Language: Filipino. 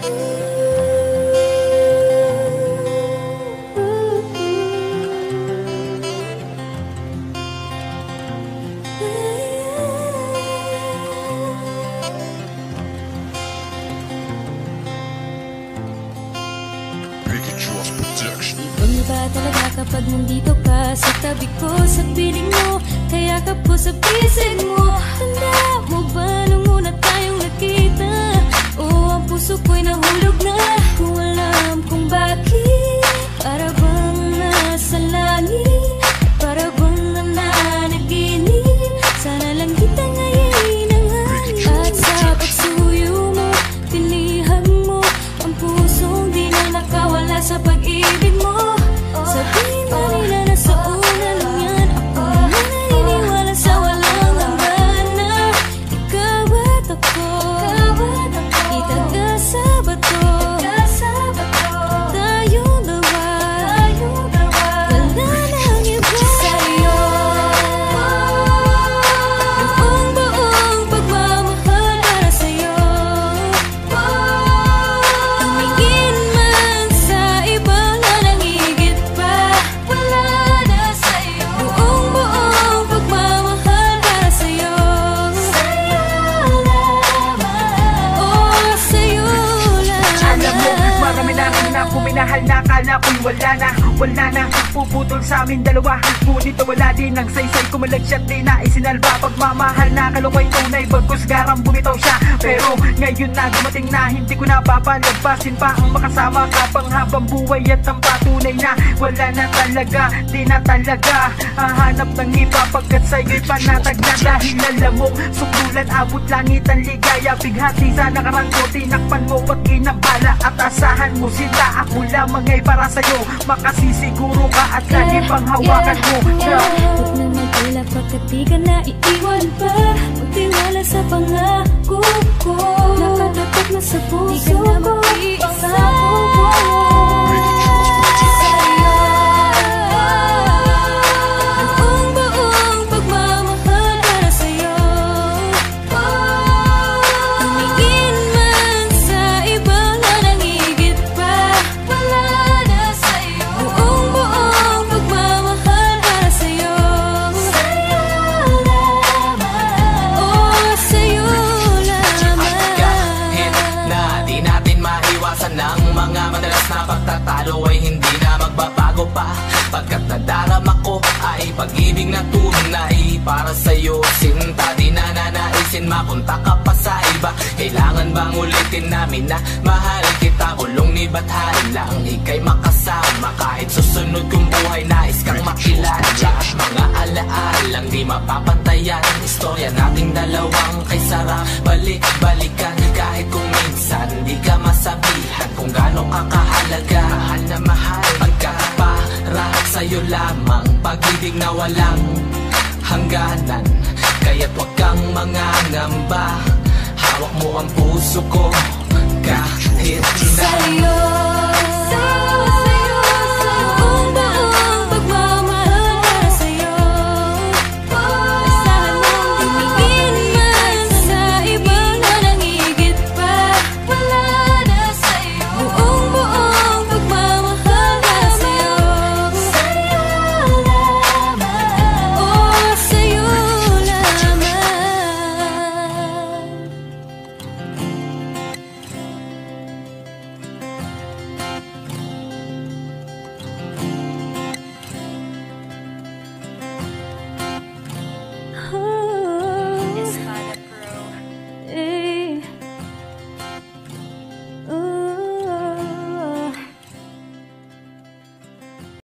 Iba talaga kapag nandito ka sa tabi ko, sa piling mo, kayakap ko sa pisig mo. Tanda mo ba nung una tayong nakita? Oo, ang puso ko'y nahulog na. Kung alam kung bakit, para bang nasa langit, para bang nananaginip. Sana lang kita ngayon ang hangin. At sa pagsuyo mo, tinihag mo ang pusong di na nakawala sa pag-ibig mo. Sabihin ba nila na sa una lang yan? Ako na naniniwala sa walang hanggan na ikaw at ako itaga sa bato. Tayong dalawa, wala nang iba sa'yo. Buong buong pagmamahal para sa'yo. Tumingin man sa iba na nangigit pa, wala na sa'yo. Buong buong pagmamahal para sa'yo. Sa'yo lamang. Oh, sa'yo lamang. Alam mo, marami na kami na puminahal na akala ko'y wala na puputol sa amin dalawa. Ngunit wala din ang saysay, kumalagsyat din na isinalba. Pagmamahal na kalungay tunay, bagkus garang bumitaw siya. Pero ngayon na dumating na, hindi ko na papalagpasin pa ang makasama ka pang habang buhay at ang patunay na wala na talaga, di na talaga hahanap ng iba pagkat sa'yo'y panatag na. Dahil alam mo, sukdulan, abot langit ang ligaya, bighati sa nakarang ko, tinakpan mo at kinabala at asahan mo sila. Ako lamang ay para sa'yo, makasisiguro ka at lagi pang hawakan mo. Huwag na mag-alala pagkat di ka na iiwan pa. Magtiwala sa pangako ko, nakatatak na sa puso ko. Buong buong pagmamahal para sa'yo. Tumingin man sa iba na nangigit pa, wala na sa'yo. Buong buong pagmamahal para sa'yo. Sa'yo lamang. Oh, sa'yo lamang. Kahit na di natin maiwasan ng mga madalas na pagtatalo ay hindi na magbabago pa. Pagkat nadarama ko ay pag-ibig na tunay para sa'yo, sinta. Di na nanaisin mapunta ka pa sa iba. Kailangan bang ulitin namin na mahal kita? Kulong ni Bathan lang ika'y makasama. Kahit susunod kong buhay nais kang makilala. At mga alaalang di mapapantayan, istorya nating dalawang kay sarap balik-balikan. Kahit kung minsan di ka masabihan kung gaano ka kahalaga. Mahal na mahal pagkapara sa'yo lamang, pag-ibig na walang hangganan. Kaya't wag kang mangangamba, hawak mo ang puso ko kahit na Sa'yo